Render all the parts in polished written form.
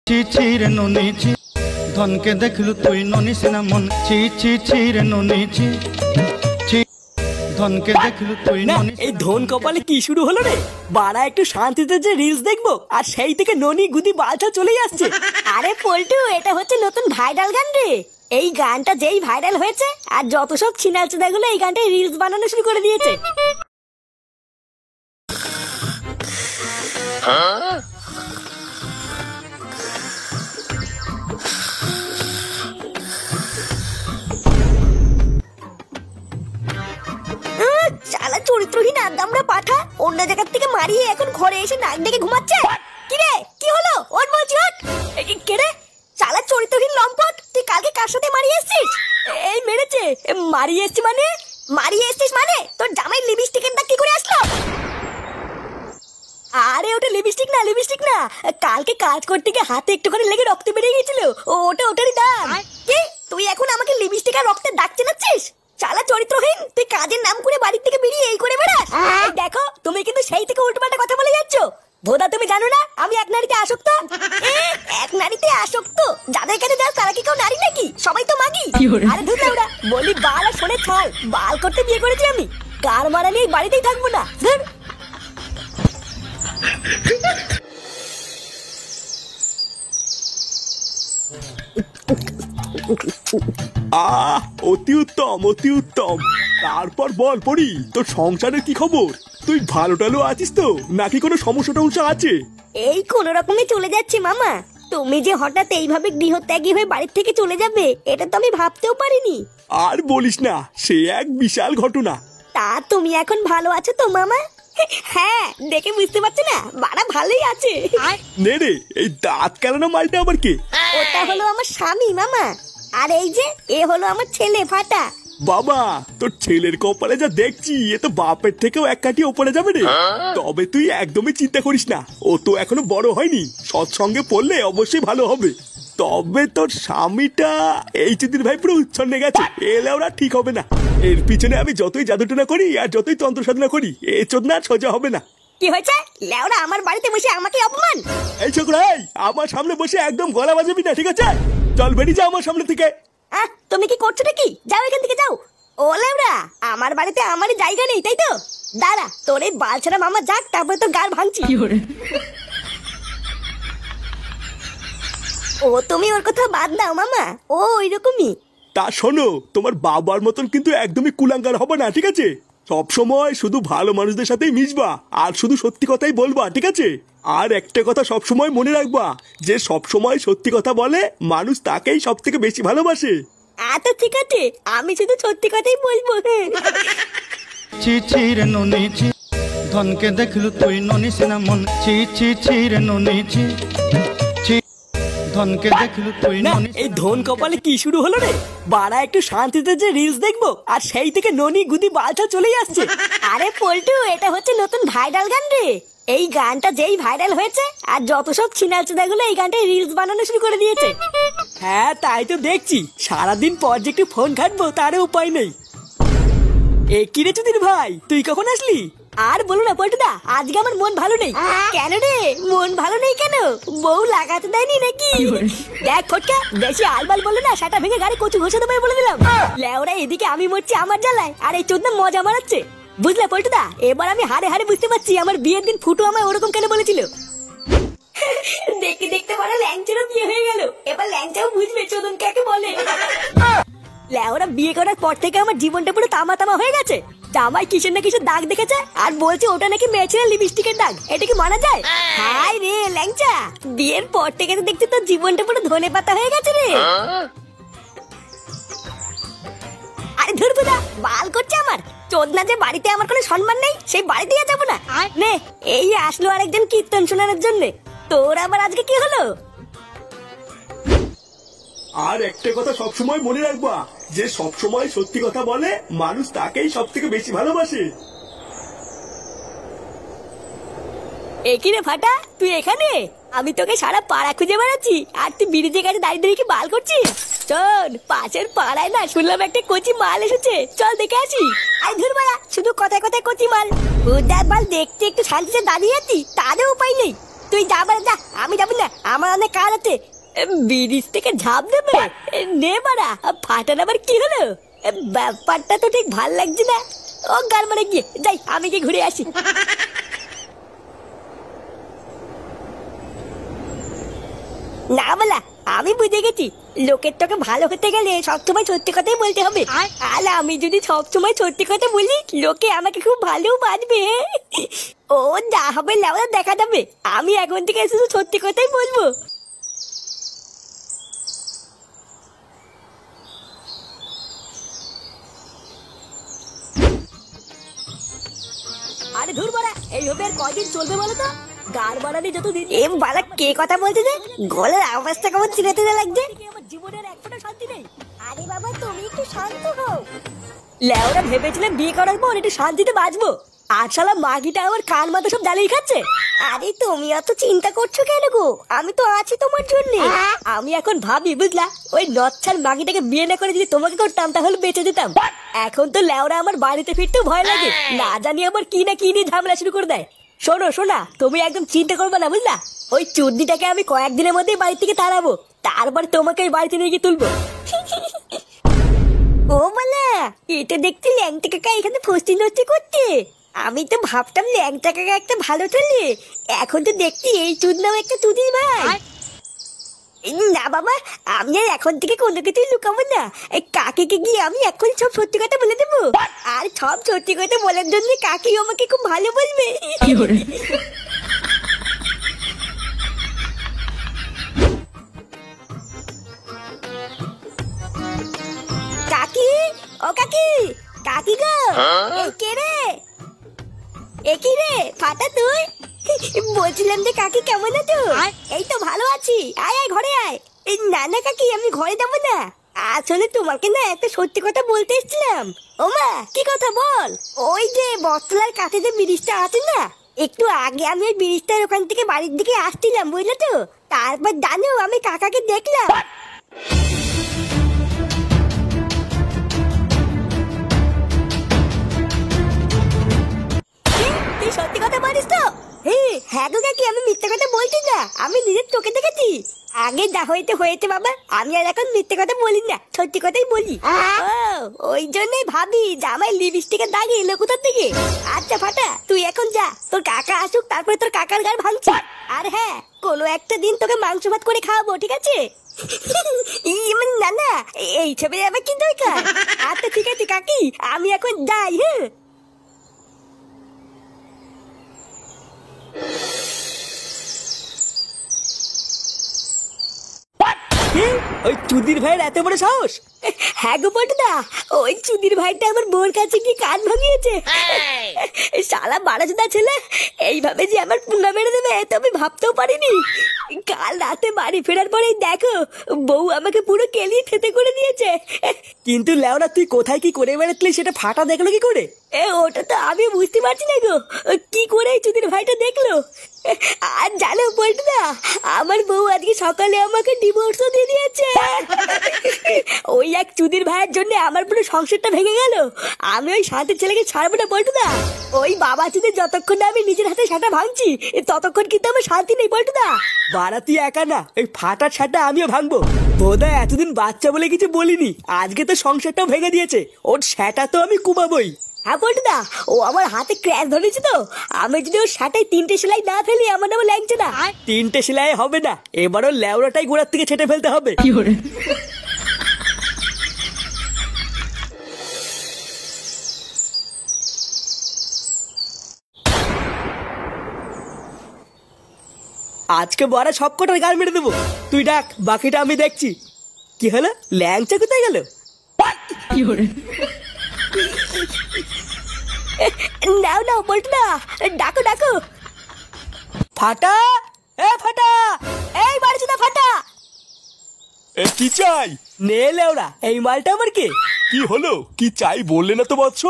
ছি ছি রে ননি ছি ধনকে দেখলু তুই ননি সিনা মন ছি ছি ছি রে ননি ছি ছি ধনকে দেখলু তুই ননি। এই ধন কপালে কি শুরু হলো রে? বাড়া একটু শান্তিতে যে রিলস দেখবো আর সেই থেকে ননি গুদি বালছা চলেই আসছে। আরে পল্টু, এটা হচ্ছে নতুন ভাইরাল গান রে। এই গানটা যেই ভাইরাল হয়েছে আর যত সব ছিনালচোদাগুলো এই গানটায় রিলস বানানো শুরু করে দিয়েছে। শালা চরিত্রহীন আদামরা পাঠা অন্য জায়গার থেকে মারিয়ে এখন ঘরে এসে নাক ডেকে ঘুমাচ্ছে। কি রে, কি হলো? ওর বলছি ওঠ। কে রে? শালা চরিত্রহীন লম্পট, তুই কালকে কার সাথে মারিয়ে এসেছিস? এই মেরেছে। মারিয়ে এসেছিস মানে? মারিয়ে এসেছিস মানে তোর জামাই লিপস্টিকের দাগ কি করে আসলো? আরে ওটা লিপস্টিক না, লিপস্টিক না, কালকে কাজ করতে গিয়ে হাতে একটুখানি লেগে রক্ত বেরিয়ে গেছিল, ওটারই দাগ। কি তুই এখন আমাকে লিপস্টিক আর রক্তের দাগ চেনাচ্ছিস? শালা চরিত্রহীন, তুই কাজের নাম করে বাড়ি থেকে বেরিয়ে এই করে বেড়াস। দেখো তুমি কিন্তু সেই থেকে উল্টোপাল্টা কথা বলে যাচ্ছ। ভোদা তুমি জানো না আমি এক নারীতে আসক্ত? এক নারীতে আসক্ত? যাদের কাছে যাস তারা কি কেউ নারী নাকি? সবাই তো মাগি। আরে ধুর ওরা বলি বাল আর শোনে ছাল, বাল করতে বিয়ে করেছি আমি। কার মারা নিয়ে বাড়িতেই থাকবো না। ধুর। অতি উত্তম, অতি উত্তম। তারপর বল পড়ি, তোর সংসারের কি খবর? তুই ভালো টালো আছিস তো, নাকি কোনো সমস্যা টমস্যা আছে? এই কোন রকমে চলে যাচ্ছে মামা। তুমি যে হঠাৎ এইভাবে গৃহত্যাগী হয়ে বাড়ির থেকে চলে যাবে এটা তো আমি ভাবতেও পারিনি। আর বলিস না, সে এক বিশাল ঘটনা। তা তুমি এখন ভালো আছো তো মামা? হ্যাঁ, দেখে বুঝতে পারছো না বাড়া ভালোই আছে। নে রে, এই দাঁত কেলানো মালটা আবার কে? ওটা হলো আমার স্বামী মামা। আর এই যে এ হলো আমার ছেলে ফাটা। বাবা, তোর ছেলের কপালে যা দেখছি, এ তো বাপের থেকেও এক কাঠি ওপরে যাবে রে। তবে তুই একদমই চিন্তা করিস না, ও তো এখনো বড় হয়নি, সৎসঙ্গে পড়লে অবশ্যই ভালো হবে। তবে তোর স্বামীটা এই চিদির ভাই পুরো উচ্ছন্নে গেছে, এলে ওরা ঠিক হবে না। এর পিছনে আমি যতই জাদুটনা করি আর যতই তন্ত্র সাধনা করি, এ চোদনা সোজা হবে না। কি হয়েছে? লেওরা আমার বাড়িতে বসে আমাকে অপমান। এই ছোকরা, আমার সামনে বসে একদম গলা বাজাবি না, ঠিক আছে? চল বেরিয়ে যা আমার সামনে থেকে। তুমি কি করছো নাকি? যাও এখান থেকে যাও। ও লেওরা, আমার বাড়িতে আমারই জায়গা নেই তাই তো? দাঁড়া, তোর এই বালছাড়া মামা যাক, তারপরে তোর গাল ভাঙছি। ও তুমি ওর কথা বাদ দাও মামা, ও ওইরকমই। তা শোনো, তোমার বাবার মতন কিন্তু একদমই কুলাঙ্গার হবে না, ঠিক আছে? সব সময় শুধু ভালো মানুষদের সাথেই মিশবা আর শুধু সত্যি কথাই বলবা, ঠিক আছে? আর একটা কথা সব সময় মনে রাখবা, যে সব সময় সত্যি কথা বলে মানুষ তাকেই সব থেকে বেশি ভালোবাসে। আচ্ছা ঠিক আছে, আমি শুধু সত্যি কথাই বলবো। ছি ছি রে ননি ছি ধনকে দেখলু তুই ননি সিনা মন ছি ছি ছি রে ননি ছি ছি ধনকে দেখলু তুই ননি। এই ধন কপালে কি শুরু হলো রে? বাড়া একটু শান্তিতে যে রিলস দেখবো আর সেই থেকে ননি গুদি বালছা চলেই আসছে। আরে পল্টু, এটা হচ্ছে নতুন ভাইরাল গান রে। এই গানটা যেই ভাইরাল হয়েছে আর যত সব ছিনালচোদাগুলো এই গানটায় রিলস বানানো শুরু করে দিয়েছে। হ্যাঁ তাই তো দেখছি, সারাদিন পর যে একটু ফোন ঘাটবো তারও উপায় নেই। এ কি রে চুদির ভাই, তুই কখন আসলি? আর বলো না পল্টুদা, আজকে আমার মন ভালো নেই। কেন রে, মন ভালো নেই কেন? বউ লাগাতে দেয়নি নাকি? দেখ ফটকা, বেশি আলবাল বলে না সেটা ভেঙে গাড়ি কচু ঘষে দেবে বলে দিলাম। লেওরা এদিকে আমি মরছি আমার জ্বালায় আর এই চোদনা মজা মারাচ্ছে। বুঝলে পল্টুদা, এবার আমি হারে হারে বুঝতে পারছি আমার বিয়ের দিন ফুটু আমায় ওরকম কেন বলেছিল। দেখতে দেখতে বড় ল্যাংচারও বিয়ে হয়ে গেল, এবার ল্যাংচাও বুঝবে চোদন কাকে বলে। লেওরা বিয়ে করার পর থেকে আমার জীবনটা পুরো তামা তামা হয়ে গেছে। জামাই কিসের না কিসের দাগ দেখেছে আর বলছে ওটা নাকি মেয়েছেলে লিপস্টিকের দাগ। এটা কি মানা যায়? হাই রে ল্যাংচা, বিয়ের পর থেকে তো দেখছি তোর জীবনটা পুরো ধনে পাতা হয়ে গেছে রে। আরে ধুরবুদা, বাল করছে আমার চোদনা যে বাড়িতে আমার কোনো সম্মান নেই, সেই বাড়িতে যাবো না। নে, এই আসলো আরেকজন কীর্তন শোনানোর জন্য। তোর আবার আজকে কি হলো? আর একটা কথা সবসময় মনে রাখবা, যে সবসময় সত্যি কথা বলে মানুষ তাকেই সব থেকে বেশি ভালোবাসে। একই রে ফাটা, তুই এখানে? আমি তোকে সারা পাড়া খুঁজে বেড়াচ্ছি আর তুই ব্রিজের কাছে দাঁড়িয়ে দাঁড়িয়ে কি বাল করছিস? চল, পাশের পাড়ায় না শুনলাম একটা কচি মাল এসেছে, চল দেখে আসি। আই ধুর বাড়া, শুধু কথায় কথায় কচি মাল। উদার বাল দেখতে একটু শান্তিতে দাঁড়িয়ে আছি, তারও উপায় নেই। তুই যাবার যা, আমি যাবো না, আমার অনেক কাজ আছে। ব্রিজ থেকে ঝাঁপ দেবে? নে বাড়া, ফাটার আবার কি হলো? ব্যাপারটা তো ঠিক ভাল লাগছে না। ও গার মারে গিয়ে যাই, আমি গিয়ে ঘুরে আসি। না বলা, আমি বুঝে গেছি, লোকের তোকে ভালো হতে গেলে সবসময় সত্যি কথাই বলতে হবে। আর আমি যদি সবসময় সত্যি কথা বলি, লোকে আমাকে খুব ভালো বাঁচবে। ও যা হবে লেওয়া দেখা যাবে, আমি এখন থেকে শুধু সত্যি কথাই বলবো। আরে ধুর বাড়া, এইভাবে আর কয়দিন চলবে বলো তো? গার বাড়ানি যতদিন। এ বাড়া, কে কথা বলছে যে? গলার আওয়াজটা কেমন চিনেতে লাগছে। আমার জীবনের এক ফোঁটা শান্তি নেই। আরে বাবা, তুমি একটু শান্ত হও। লেওরা ভেবেছিলাম বিয়ে করার পর একটু শান্তিতে বাঁচবো, আর শালা মাগিটা আমার কান মাথা সব জ্বালিয়ে খাচ্ছে। আরে তুমি অত চিন্তা করছো কেন গো? আমি তো আছি তোমার জন্য। আমি এখন ভাবি বুঝলা, ওই নচ্ছার মাগিটাকে বিয়ে না করে যদি তোমাকে করতাম তাহলে বেঁচে যেতাম। এখন তো লেওরা আমার বাড়িতে ফিরতেও ভয় লাগে, না জানি আমার কি না কি নিয়ে ঝামেলা শুরু করে দেয়। শোনো শোনা, তুমি একদম চিন্তা করবে না বুঝলা। ওই চুদ্দিটাকে আমি কয়েকদিনের মধ্যেই বাড়ি থেকে তাড়াবো, তারপর তোমাকে ওই বাড়িতে নিয়ে গিয়ে তুলবো। ও মালা, এটা দেখতে ল্যাংটা কাকা এখানে ফস্তি নষ্টি করতে। আমি তো ভাবতাম ল্যাংটা কাকা একটা ভালো চলে, এখন তো দেখছি এই চুদ নাও একটা চুদির ভাই। না বাবা, আমি আর এখন থেকে কোনো কিছুই লুকাবো না। কাকিকে গিয়ে আমি এখন সব সত্যি কথা বলে দেবো, আর সব সত্যি কথা বলার জন্য কাকি আমাকে খুব ভালো বলবে। কাকি, ও কাকি, কাকি গো, এই কে রে? এ কি রে ফাটা তুই? বলছিলাম যে কাকি কেমন আছো? এই তো ভালো আছি, আয় আয় ঘরে আয়। এই না না কাকি, আমি ঘরে যাবো না, আসলে তোমাকে না একটা সত্যি কথা বলতে এসেছিলাম। ও মা, কি কথা বল? ওই যে বটতলার কাছে যে ব্রিজটা আছে না, একটু আগে আমি ওই ব্রিজটার ওখান থেকে বাড়ির দিকে আসছিলাম বুঝলে তো, তারপর জানো আমি কাকাকে দেখলাম। তুই সত্যি কথা বলিস তো? হ্যাঁ গো কাকি, আমি মিথ্যে কথা বলছি না, আমি নিজের চোখে দেখেছি। আগে যা হয়েছে হয়েছে বাবা, আমি আর এখন মিথ্যে কথা বলি না, সত্যি কথাই বলি। ওই জন্যই ভাবি জামাই লিপস্টিকের দাগ এলো কোথার থেকে। আচ্ছা ফাটা, তুই এখন যা, তোর কাকা আসুক তারপরে তোর কাকার গায়ে ভাঙছি। আর হ্যাঁ, কোনো একটা দিন তোকে মাংস ভাত করে খাওয়াবো, ঠিক আছে? না না, এই ছবি আবার কি দরকার? আচ্ছা ঠিক আছে কাকি, আমি এখন যাই। হ্যাঁ, ওই চুদির ভাইয়ের এত বড় সাহস? হ্যাঁ গো বটদা, ওই চুদির ভাইটা আমার বোর কাছে কি কান ভাঙিয়েছে। শালা বাড়াচোদা ছেলে, এইভাবে যে আমার পুঙ্গা মেরে দেবে তো আমি ভাবতেও পারিনি। কাল রাতে বাড়ি ফেরার পরেই দেখো বউ আমাকে পুরো কেলিয়ে থেতে করে দিয়েছে। কিন্তু লেওরা, তুই কোথায় কি করে বেড়াতলি সেটা ফাটা দেখলো কি করে? ওটা তো আমি বুঝতে পারছি না গো, কি করে চুদির ভাইটা দেখলো। আর জানো বলটা, আমার বউ আজকে সকালে আমাকে ডিভোর্সও দিয়ে দিয়েছে। ওই এক চুদির ভাইয়ের জন্য আমার পুরো সংসারটা ভেঙে গেল। আমি ওই শান্তির ছেলেকে ছাড়বো না বলটুদা। ওই বাবা চুদির যতক্ষণ না আমি নিজের হাতে সাটা ভাঙছি ততক্ষণ কিন্তু আমার শান্তি নেই বলটুদা। বাড়া তুই একা না, ওই ফাটার ছাটা আমিও ভাঙবো। বোধহয় এতদিন বাচ্চা বলে কিছু বলিনি, আজকে তো সংসারটাও ভেঙে দিয়েছে, ওর সেটা তো আমি কুমাবই। হ্যাঁ বলটুদা, ও আমার হাতে ক্র্যাশ ধরেছে তো, আমি যদি ওর শাটায় 3টে সেলাই না ফেলি আমার নামে লাগছে না। 3টে সেলাই হবে না, এবারও লেওড়াটাই গোড়ার থেকে ছেটে ফেলতে হবে। আজকে বড় সব কটার গাল মেরে দেবো, তুই ডাক, বাকিটা আমি দেখছি। কি হলো, ল্যাংচা কোথায় গেল? নাও নাও বলটুদা, ডাকো ডাকো। ফাটা, এ ফাটা, এই বাড়িটা ফাটা। কি চাই? নে লেওড়া, এই মালটা আমার কে? কি হলো, কি চাই বললে না তো বৎস?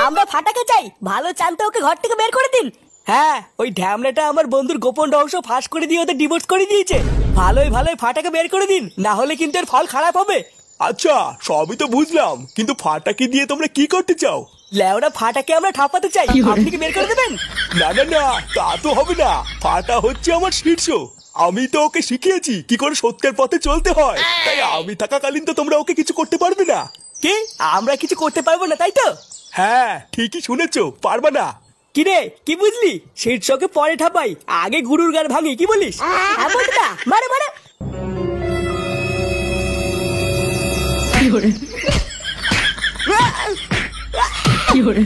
আমরা ফাটাকে চাই, ভালো চানতে ওকে ঘর থেকে বের করে দিন। হ্যাঁ, ওই ঢ্যামলাটা আমার বন্ধুর গোপন রহস্য ফাঁস করে দিয়ে ওদের ডিভোর্স করে দিয়েছে। ভালোই ভালোই ফাটাকে বের করে দিন, না হলে কিন্তু এর ফল খারাপ হবে। আচ্ছা, সবই তো বুঝলাম, কিন্তু ফাটাকে দিয়ে তোমরা কি করতে চাও? লেওরা ফাটাকে আমরা ঠাপাতে চাই, আপনি কি বের করে দেবেন? না না না, তা তো হবে না। ফাটা হচ্ছে আমার শীর্ষ। আমি তো ওকে শিখিয়েছি কি করে সত্যের পথে চলতে হয়, তাই আমি থাকাকালীন তো তোমরা ওকে কিছু করতে পারবে না। কি আমরা কিছু করতে পারবো না তাই তো? হ্যাঁ ঠিকই শুনেছো, পারবা না। কি রে কি বুঝলি? শীর্ষকে পরে ঠাপাই, আগে গুরুর গান ভাঙি, কি বলিস? হ্যাঁ বলটা মারে মারে। কি hore